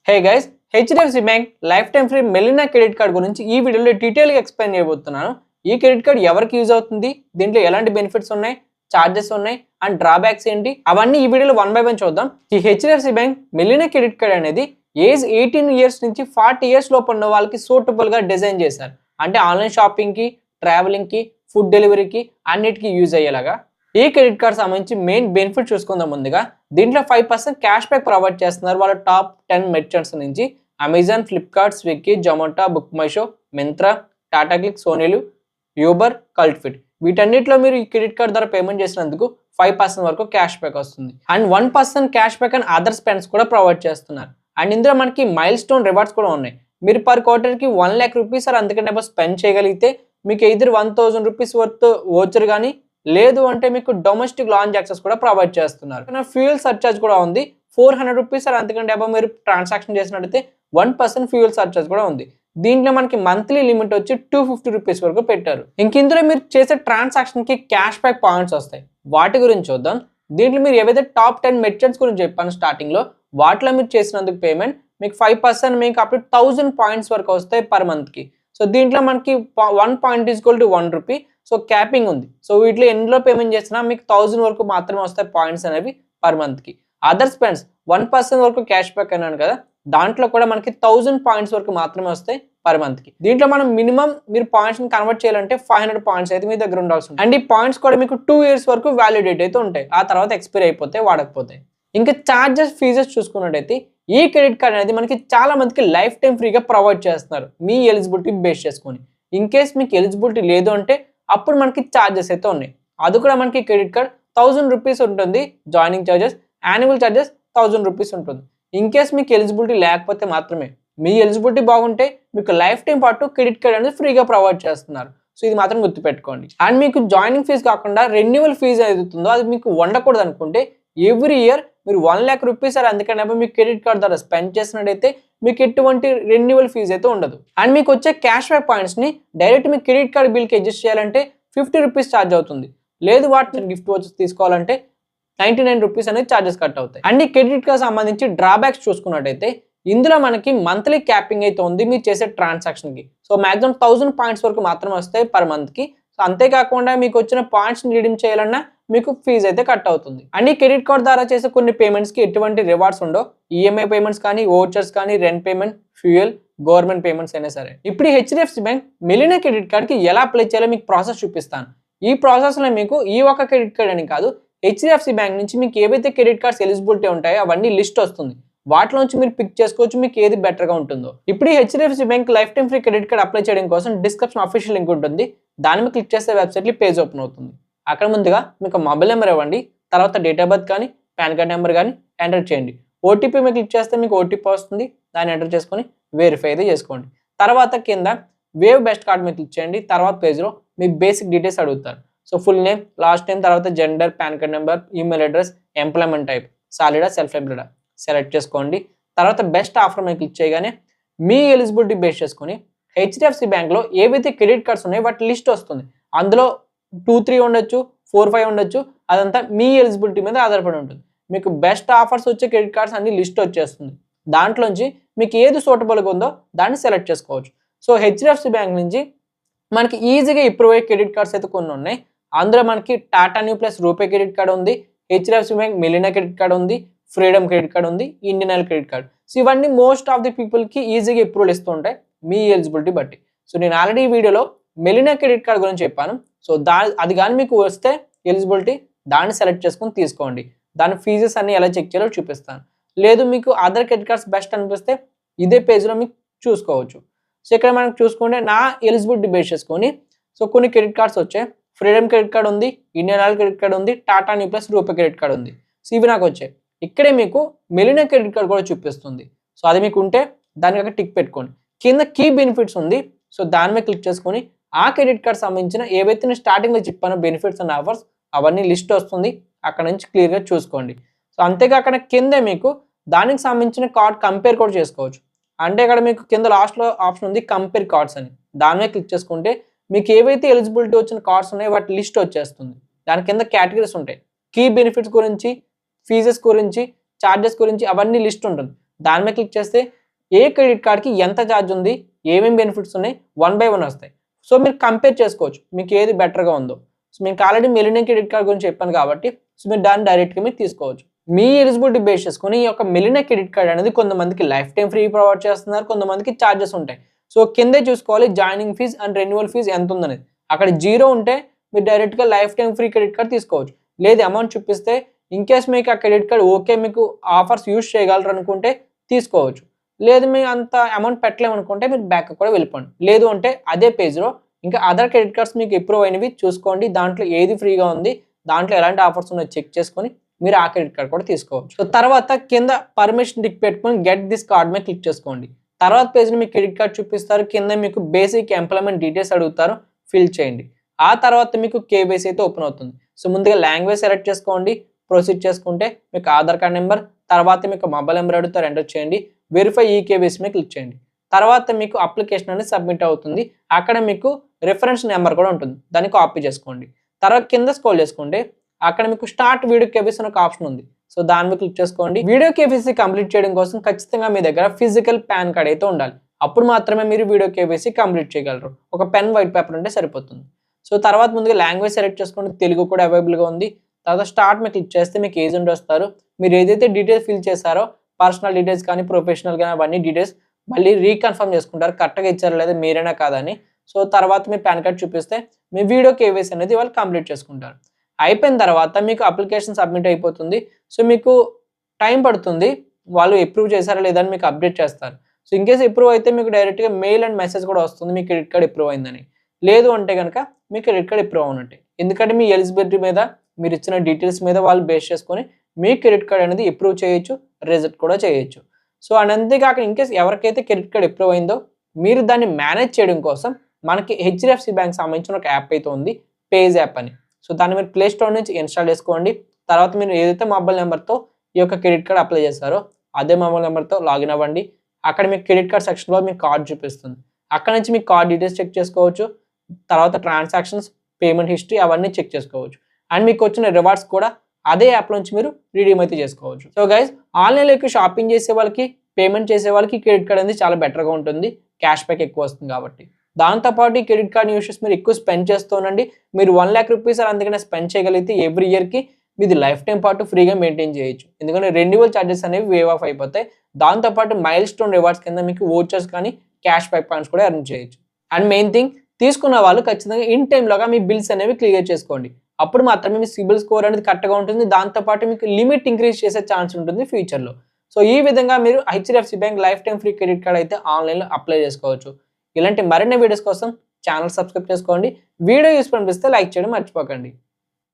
హే guys, HDFC bank life time free మెలినా credit card గురించి ఈ వీడియోలో డీటెయిల్గా ఎక్స్ప్లెయిన్ చేయబోతున్నాను. ఈ క్రెడిట్ కార్డ్ ఎవరికి యూజ్ అవుతుంది, దీంట్లో ఎలాంటి బెనిఫిట్స్ ఉన్నాయి, చార్జెస్ ఉన్నాయి అండ్ డ్రాబ్యాక్స్ ఏంటి, అవన్నీ ఈ వీడియోలో 1 by 1 చూద్దాం. ఈ హెచ్డిఎఫ్సి బ్యాంక్ మెలినా క్రెడిట్ కార్డ్ అనేది ఏజ్ 18 years నుంచి 40 years లోపు ఉన్న వాళ్ళకి సూటబుల్ గా డిజైన్ చేశారు. అంటే ఆన్లైన్ షాపింగ్ కి, ట్రావెలింగ్ కి, ఫుడ్ డెలివరీకి అన్నిటికీ యూజ్ అయ్యేలాగా. ఈ క్రెడిట్ కార్డ్ సంబంధించి మెయిన్ బెనిఫిట్ చూసుకుందాం. ముందుగా దీంట్లో 5% క్యాష్ బ్యాక్ ప్రొవైడ్ చేస్తున్నారు వాళ్ళ టాప్ 10 మెర్చెంట్స్ నుంచి. Amazon, Flipkart, Swiggy, Zomato, BookMyShow, Myntra, Tata Cliq, సోనీలు, యూబర్, కల్ట్ ఫిట్, వీటన్నిటిలో మీరు ఈ క్రెడిట్ కార్డ్ ద్వారా పేమెంట్ చేసినందుకు 5% వరకు క్యాష్ బ్యాక్ వస్తుంది. And 1% cash back and other spends కూడా ప్రొవైడ్ చేస్తున్నారు. అండ్ ఇందులో మనకి మైల్ స్టోన్ రివార్డ్స్ కూడా ఉన్నాయి. మీరు పర్ క్వార్టర్కి 1 lakh rupees ఆర్ అంతకంటే స్పెండ్ చేయగలిగితే మీకు ఎయిదర్ 1000 rupees వర్త్ వోచర్ కానీ, లేదు అంటే మీకు డొమెస్టిక్ లాంచ్ యాక్సెస్ కూడా ప్రొవైడ్ చేస్తున్నారు. ఫ్యూయల్ సర్చార్జ్ కూడా ఉంది. 400 rupees ఆర్ అంతకంటే మీరు ట్రాన్సాక్షన్ చేసినట్టయితే 1% ఫ్యూయల్ సర్చార్జ్ కూడా ఉంది. దీంట్లో మనకి మంత్లీ లిమిట్ వచ్చి 250 rupees వరకు పెట్టారు. ఇందులో మీరు చేసే ట్రాన్సాక్షన్ కి క్యాష్ బ్యాక్ పాయింట్స్ వస్తాయి. వాటి గురించి చూద్దాం. దీంట్లో మీరు ఏవైతే టాప్ 10 మెర్చెంట్స్ గురించి చెప్పాను స్టార్టింగ్ లో, వాటిలో మీరు చేసినందుకు పేమెంట్ మీకు 5% మీకు అప్ టు 1000 points వరకు వస్తాయి పర్ మంత్ కి. సో దీంట్లో మనకి 1 point is equal to 1 rupee. So capping ఉంది. సో వీటిలో ఎందులో పేమెంట్ చేసినా మీకు 1000 వరకు మాత్రమే వస్తాయి పాయింట్స్ అనేవి పర్ మంత్ కి. అదర్ స్పెండ్స్ 1% వరకు క్యాష్ బ్యాక్ అన్నాను కదా, దాంట్లో కూడా మనకి 1000 points వరకు మాత్రమే వస్తాయి పర్ మంత్ కి. దీంట్లో మనం మినిమం మీరు పాయింట్స్ ని కన్వర్ట్ చేయాలంటే 500 points అయితే మీ దగ్గర ఉండాల్సి ఉంటుంది. అండ్ ఈ పాయింట్స్ కూడా మీకు 2 years వరకు వ్యాలిడేట్ అయితే ఉంటాయి. ఆ తర్వాత ఎక్స్పైర్ అయిపోతే వాడకపోతాయి. ఇంకా చార్జెస్, ఫీజెస్ చూసుకున్నట్టయితే ఈ క్రెడిట్ కార్డ్ అనేది మనకి చాలా మందికి లైఫ్ టైం ఫ్రీగా ప్రొవైడ్ చేస్తున్నారు మీ ఎలిజిబిలిటీ బేస్ చేసుకొని. ఇన్ కేస్ మీకు ఎలిజిబిలిటీ లేదు అంటే అప్పుడు మనకి చార్జెస్ అయితే ఉన్నాయి. అది కూడా మనకి క్రెడిట్ కార్డ్ 1000 rupees ఉంటుంది joining charges, annual charges 1000 rupees ఉంటుంది. ఇన్ కేస్ మీకు ఎలిజిబిలిటీ లేకపోతే మాత్రమే. మీ ఎలిజిబిలిటీ బాగుంటే మీకు లైఫ్ టైం పాటు క్రెడిట్ కార్డ్ అనేది ఫ్రీగా ప్రొవైడ్ చేస్తున్నారు. సో ఇది మాత్రం గుర్తుపెట్టుకోండి. అండ్ మీకు జాయినింగ్ ఫీజు కాకుండా రెన్యువల్ ఫీజు ఏదైతుందో అది మీకు ఉండకూడదు అనుకుంటే ఎవ్రీ ఇయర్ మీరు 1 lakh rupees ఆర్ అందుకనే మీకు క్రెడిట్ కార్డ్ ద్వారా స్పెండ్ చేసినట్టయితే మీకు ఎటువంటి రెన్యువల్ ఫీజు అయితే ఉండదు. అండ్ మీకు వచ్చే క్యాష్ బ్యాక్ పాయింట్స్ ని డైరెక్ట్ మీ క్రెడిట్ కార్డ్ బిల్ కి అడ్జస్ట్ చేయాలంటే 50 rupees ఛార్జ్ అవుతుంది. లేదు వాటిని గిఫ్ట్ వచ్చి తీసుకోవాలంటే 99 rupees అనేది ఛార్జెస్ కట్ అవుతాయి. అండ్ ఈ క్రెడిట్ కార్డ్ సంబంధించి డ్రాబ్యాక్స్ చూసుకున్నట్టయితే ఇందులో మనకి మంత్లీ క్యాపింగ్ అయితే ఉంది మీరు చేసే ట్రాన్సాక్షన్ కి. సో మాక్సిమం 1000 points వరకు మాత్రమే వస్తాయి పర్ మంత్ కి. సో అంతేకాకుండా మీకు వచ్చిన పాయింట్స్ ని రిడీమ్ చేయాలన్నా మీకు ఫీజు అయితే కట్ అవుతుంది. అండ్ ఈ క్రెడిట్ కార్డ్ ద్వారా చేసే కొన్ని పేమెంట్స్ కి ఎటువంటి రివార్డ్స్ ఉండవు. ఈఎంఐ పేమెంట్స్ కానీ, ఓచర్స్ కానీ, rent payment, fuel, government payments అయినా సరే. ఇప్పుడు హెచ్డిఎఫ్సి బ్యాంక్ మెలినా క్రెడిట్ కార్డ్ కి ఎలా అప్లై చేయాలో మీకు ప్రాసెస్ చూపిస్తాను. ఈ ప్రాసెస్ లో మీకు ఈ ఒక క్రెడిట్ కార్డ్ అని కాదు, హెచ్డిఎఫ్సి బ్యాంక్ నుంచి మీకు ఏవైతే క్రెడిట్ కార్డ్స్ ఎలిజిబిలిటీ ఉంటాయో అవన్నీ లిస్ట్ వస్తుంది. వాటిలోంచి మీరు పిక్ చేసుకోవచ్చు మీకు ఏది బెటర్ గా ఉంటుందో. ఇప్పుడు ఈ HDFC bank life time free credit card apply చేయడం కోసం డిస్క్రిప్షన్ అఫీషియల్ లింక్ ఉంటుంది. దాని మీద క్లిక్ చేస్తే వెబ్సైట్ లో పేజ్ ఓపెన్ అవుతుంది. అక్కడ ముందుగా మీకు మొబైల్ నెంబర్ ఇవ్వండి, తర్వాత డేట్ ఆఫ్ బర్త్ కానీ, పాన్ కార్డ్ నెంబర్ కానీ ఎంటర్ చేయండి. ఓటీపీ మీద క్లిక్ చేస్తే మీకు ఓటీపీ వస్తుంది. దాన్ని ఎంటర్ చేసుకొని వెరిఫై అయితే చేసుకోండి. తర్వాత కింద వేవ్ బెస్ట్ కార్డ్ మీద క్లిక్ చేయండి. తర్వాత పేజ్లో మీ బేసిక్ డీటెయిల్స్ అడుగుతారు. So full name, last name, తర్వాత gender, PAN card number, email address, employment type, సాలిడా, సెల్ఫ్ ఎంప్లాయిడా సెలెక్ట్ చేసుకోండి. తర్వాత బెస్ట్ ఆఫర్ మీద క్లిక్ చేయగానే మీ ఎలిజిబిలిటీ బేస్ చేసుకొని హెచ్డిఎఫ్సి బ్యాంక్లో ఏవైతే క్రెడిట్ కార్డ్స్ ఉన్నాయో వాటి లిస్ట్ వస్తుంది. అందులో 2-3 ఉండొచ్చు, 4-5 ఉండొచ్చు. అదంతా మీ ఎలిజిబిలిటీ మీద ఆధారపడి ఉంటుంది. మీకు బెస్ట్ ఆఫర్స్ వచ్చే క్రెడిట్ కార్డ్స్ అన్ని లిస్ట్ వచ్చేస్తుంది. దాంట్లోంచి మీకు ఏది సూటబుల్గా ఉందో దాన్ని సెలెక్ట్ చేసుకోవచ్చు. సో హెచ్డిఎఫ్సి బ్యాంక్ నుంచి మనకి ఈజీగా ఇంప్రూవ్ అయ్యే క్రెడిట్ కార్డ్స్ అయితే కొన్ని ఉన్నాయి. అందులో మనకి Tata new plus RuPay credit card ఉంది, హెచ్డిఎఫ్సి బ్యాంక్ మెలినా క్రెడిట్ కార్డ్ ఉంది, ఫ్రీడమ్ క్రెడిట్ కార్డ్ ఉంది, Indian oil credit card. So ఇవన్నీ మోస్ట్ ఆఫ్ ది పీపుల్కి ఈజీగా అప్రూవల్ ఇస్తూ ఉంటాయి మీ ఎలిజిబిలిటీ బట్టి. సో నేను ఆల్రెడీ ఈ వీడియోలో మెలినా క్రెడిట్ కార్డ్ గురించి చెప్పాను. సో అది కానీ మీకు వస్తే ఎలిజిబిలిటీ దాన్ని సెలెక్ట్ చేసుకొని తీసుకోండి. దాని ఫీజెస్ అన్ని ఎలా చెక్ చేయాలో చూపిస్తాను. లేదు మీకు అదర్ క్రెడిట్ కార్డ్స్ బెస్ట్ అనిపిస్తే ఇదే పేజ్లో మీకు చూసుకోవచ్చు. సో ఇక్కడ మనం చూసుకుంటే నా ఎలిజిబిలిటీ బేస్ చేసుకొని సో కొన్ని క్రెడిట్ కార్డ్స్ వచ్చాయి. ఫ్రీడమ్ క్రెడిట్ కార్డ్ ఉంది, ఇండియన్ ఆయిల్ క్రెడిట్ కార్డ్ ఉంది, Tata new plus RuPay credit card ఉంది. సో ఇవి నాకు వచ్చాయి. ఇక్కడే మీకు మెలినా క్రెడిట్ కార్డ్ కూడా చూపిస్తుంది. సో అది మీకు ఉంటే దానికి ఒక టిక్ పెట్టుకోండి. కింద కీ బెనిఫిట్స్ ఉంది. సో దాని మీద క్లిక్ చేసుకొని ఆ క్రెడిట్ కార్డ్ సంబంధించిన ఏవైతే నేను స్టార్టింగ్లో చెప్పానో బెనిఫిట్స్ అండ్ ఆఫర్స్ అవన్నీ లిస్ట్ వస్తుంది. అక్కడ నుంచి క్లియర్గా చూసుకోండి. సో అంతేకాకుండా కింద మీకు దానికి సంబంధించిన కార్డ్ కంపేర్ కూడా చేసుకోవచ్చు. అంటే ఇక్కడ మీకు కింద లాస్ట్లో ఆప్షన్ ఉంది కంపేర్ కార్డ్స్ అని. దాని మీద క్లిక్ చేసుకుంటే మీకు ఏవైతే ఎలిజిబిలిటీ వచ్చిన కార్డ్స్ ఉన్నాయో వాటి లిస్ట్ వచ్చేస్తుంది. దాని కింద కేటగిరీస్ ఉంటాయి. కీ బెనిఫిట్స్ గురించి, ఫీజెస్ గురించి, చార్జెస్ గురించి అవన్నీ లిస్ట్ ఉంటుంది. దాని మీద క్లిక్ చేస్తే ఏ క్రెడిట్ కార్డ్కి ఎంత ఛార్జ్ ఉంది, ఏమేమి బెనిఫిట్స్ ఉన్నాయి 1 by 1 వస్తాయి. సో మీరు కంపేర్ చేసుకోవచ్చు మీకు ఏది బెటర్గా ఉందో. సో మీకు ఆల్రెడీ మిలినియం క్రెడిట్ కార్డ్ గురించి చెప్పాను కాబట్టి సో మీరు దాన్ని డైరెక్ట్గా మీరు తీసుకోవచ్చు. మీ ఎలిజిబిలిటీ బేస్ చేసుకుని ఈ యొక్క మిలినియం క్రెడిట్ కార్డ్ అనేది కొంతమందికి లైఫ్ టైం ఫ్రీ ప్రొవైడ్ చేస్తున్నారు, కొంతమందికి ఛార్జెస్ ఉంటాయి. సో కిందే చూసుకోవాలి joining fee and renewal fee ఎంత ఉందనేది. అక్కడ 0 ఉంటే మీరు డైరెక్ట్గా life time free credit card తీసుకోవచ్చు. లేదు అమౌంట్ చూపిస్తే ఇన్ కేస్ మీకు ఆ క్రెడిట్ కార్డ్ ఓకే మీకు ఆఫర్స్ యూజ్ చేయగలరు అనుకుంటే తీసుకోవచ్చు. లేదు మీకు అంత అమౌంట్ పెట్టలేము అనుకుంటే మీరు బ్యాక్ కూడా వెళ్ళిపోండి. లేదు అంటే అదే పేజ్లో ఇంకా అదర్ క్రెడిట్ కార్డ్స్ మీకు అప్రూవ్ అయినవి చూసుకోండి, దాంట్లో ఏది ఫ్రీగా ఉంది, దాంట్లో ఎలాంటి ఆఫర్స్ ఉన్నాయో చెక్ చేసుకొని మీరు ఆ క్రెడిట్ కార్డ్ కూడా తీసుకోవచ్చు. సో తర్వాత కింద పర్మిషన్ టిక్ పెట్టుకొని గెట్ దిస్ కార్డ్ మీద క్లిక్ చేసుకోండి. తర్వాత పేజ్లో మీకు క్రెడిట్ కార్డ్ చూపిస్తారు, కింద మీకు బేసిక్ ఎంప్లాయ్మెంట్ డీటెయిల్స్ అడుగుతారు, ఫిల్ చేయండి. ఆ తర్వాత మీకు కేవైసీ అయితే ఓపెన్ అవుతుంది. సో ముందుగా లాంగ్వేజ్ సెలెక్ట్ చేసుకోండి, ప్రొసీడ్ చేసుకుంటే మీకు ఆధార్ కార్డ్ నెంబర్, తర్వాత మీకు మొబైల్ నెంబర్ అడుగుతారు, ఎంటర్ చేయండి. వెరిఫై ఈ కేవైసీ మీద క్లిక్ చేయండి. తర్వాత మీకు అప్లికేషన్ అనేది సబ్మిట్ అవుతుంది. అక్కడ మీకు రిఫరెన్స్ నెంబర్ కూడా ఉంటుంది, దాన్ని కాపీ చేసుకోండి. తర్వాత కింద స్క్రోల్ చేసుకుంటే అక్కడ మీకు స్టార్ట్ వీడియో కేవైసీ అని ఒక ఆప్షన్ ఉంది. సో దాని మీద క్లిక్ చేసుకోండి. వీడియో కేవైసీ కంప్లీట్ చేయడం కోసం ఖచ్చితంగా మీ దగ్గర ఫిజికల్ పాన్ కార్డ్ అయితే ఉండాలి. అప్పుడు మాత్రమే మీరు వీడియో కేవైసీ కంప్లీట్ చేయగలరు. ఒక పెన్ వైట్ పేపర్ ఉంటే సరిపోతుంది. సో తర్వాత ముందుగా లాంగ్వేజ్ సెలెక్ట్ చేసుకోండి, తెలుగు కూడా అవైలబుల్గా ఉంది. తర్వాత స్టార్ట్ మీద క్లిక్ చేస్తే మీకు ఏజెంట్ వస్తారు. మీరు ఏదైతే డీటెయిల్స్ ఫిల్ చేశారో పర్సనల్ డీటెయిల్స్ కానీ ప్రొఫెషనల్ కానీ అవన్నీ డీటెయిల్స్ మళ్ళీ రీకన్ఫర్మ్ చేసుకుంటారు కరెక్ట్గా ఇచ్చారా లేదా మీరైనా కాదని. సో తర్వాత మీ పాన్ కార్డ్ చూపిస్తే మీ వీడియో కేవైసీ అనేది వాళ్ళు కంప్లీట్ చేసుకుంటారు. అయిపోయిన తర్వాత మీకు అప్లికేషన్ సబ్మిట్ అయిపోతుంది. సో మీకు టైం పడుతుంది, వాళ్ళు అప్రూవ్ చేశారా లేదా అని మీకు అప్డేట్ చేస్తారు. సో ఇన్ కేసు అప్రూవ్ అయితే మీకు డైరెక్ట్గా మెయిల్ అండ్ మెసేజ్ కూడా వస్తుంది మీ క్రెడిట్ కార్డ్ అప్రూవ్ అయిందని. లేదు అంటే కనుక మీ క్రెడిట్ కార్డ్ అప్రూవ్ అవునట్టే. ఎందుకంటే మీ ఎలిజిబిలిటీ మీద మీరు ఇచ్చిన డీటెయిల్స్ మీద వాళ్ళు బేస్ చేసుకొని మీ క్రెడిట్ కార్డ్ అనేది అప్రూవ్ చేయొచ్చు, రిజెక్ట్ కూడా చేయొచ్చు. సో అండ్ అంతేకాక ఇన్ కేసు ఎవరికైతే క్రెడిట్ కార్డ్ అప్రూవ్ అయిందో మీరు దాన్ని మేనేజ్ చేయడం కోసం మనకి హెచ్డిఎఫ్సి బ్యాంక్ సంబంధించిన ఒక యాప్ అయితే ఉంది, పేజ్ యాప్ అని. సో దాన్ని మీరు ప్లే స్టోర్ నుంచి ఇన్స్టాల్ చేసుకోండి. తర్వాత మీరు ఏదైతే మొబైల్ నెంబర్తో ఈ యొక్క క్రెడిట్ కార్డ్ అప్లై చేస్తారో అదే మొబైల్ నెంబర్తో లాగిన్ అవ్వండి. అక్కడ మీకు క్రెడిట్ కార్డ్ సెక్షన్లో మీకు కార్డ్ చూపిస్తుంది. అక్కడ నుంచి మీకు కార్డ్ డీటెయిల్స్ చెక్ చేసుకోవచ్చు. తర్వాత ట్రాన్సాక్షన్స్, పేమెంట్ హిస్టరీ అవన్నీ చెక్ చేసుకోవచ్చు. అండ్ మీకు వచ్చిన రివార్డ్స్ కూడా అదే యాప్ నుంచి మీరు రిడీమ్ అయితే చేసుకోవచ్చు. సో గైస్ ఆన్లైన్లోకి షాపింగ్ చేసే వాళ్ళకి, పేమెంట్ చేసే వాళ్ళకి క్రెడిట్ కార్డ్ అనేది చాలా బెటర్గా ఉంటుంది, క్యాష్ బ్యాక్ ఎక్కువ వస్తుంది కాబట్టి. దాంతోపాటు ఈ క్రెడిట్ కార్డ్ యూసెస్ మీరు ఎక్కువ స్పెండ్ చేస్తూనండి. మీరు 1 lakh రూపీస్ అందుకనే స్పెండ్ చేయగలిగితే ఎవ్రీ ఇయర్కి మీది లైఫ్ టైం పాటు ఫ్రీగా మెయింటైన్ చేయొచ్చు. ఎందుకంటే రెన్యువల్ ఛార్జెస్ అనేవి వేవ్ ఆఫ్ అయిపోతాయి. దాంతోపాటు మైల్ స్టోన్ రివార్డ్స్ కింద మీకు వోచర్స్ కానీ క్యాష్ బ్యాక్ పాయింట్స్ కూడా ఎర్న్ చేయొచ్చు. అండ్ మెయిన్ థింగ్ తీసుకున్న వాళ్ళు ఖచ్చితంగా ఇన్ టైంలోగా మీ బిల్స్ అనేవి క్లియర్ చేసుకోండి. అప్పుడు మాత్రమే మీ సిబిల్ స్కోర్ అనేది కరెక్ట్గా ఉంటుంది. దాంతోపాటు మీకు లిమిట్ ఇంక్రీజ్ చేసే ఛాన్స్ ఉంటుంది ఫ్యూచర్లో. సో ఈ విధంగా మీరు HDFC bank life time free credit card అయితే ఆన్లైన్లో అప్లై చేసుకోవచ్చు. ఇలాంటి మరిన్ని వీడియోస్ కోసం ఛానల్ సబ్స్క్రైబ్ చేసుకోండి. వీడియో యూస్ఫుల్ అనిపిస్తే లైక్ చేయడం మర్చిపోకండి.